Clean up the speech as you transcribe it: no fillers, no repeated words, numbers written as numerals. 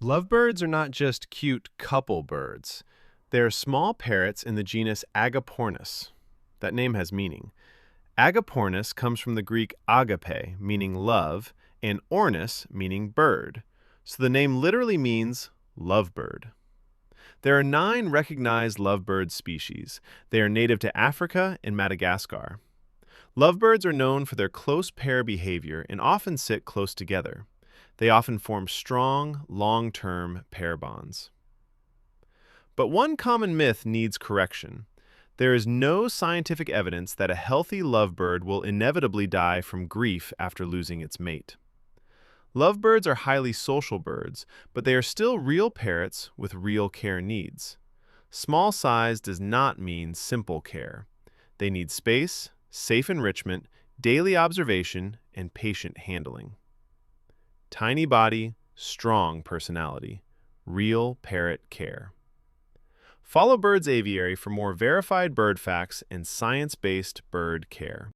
Lovebirds are not just cute couple birds. They're small parrots in the genus Agapornis. That name has meaning. Agapornis comes from the Greek agape, meaning love, and ornis, meaning bird. So the name literally means lovebird. There are 9 recognized lovebird species. They are native to Africa and Madagascar. Lovebirds are known for their close pair behavior and often sit close together. They often form strong, long-term pair bonds. But one common myth needs correction. There is no scientific evidence that a healthy lovebird will inevitably die from grief after losing its mate. Lovebirds are highly social birds, but they are still real parrots with real care needs. Small size does not mean simple care. They need space, safe enrichment, daily observation, and patient handling. Tiny body, strong personality. Real parrot care. Follow Birds Aviary for more verified bird facts and science-based bird care.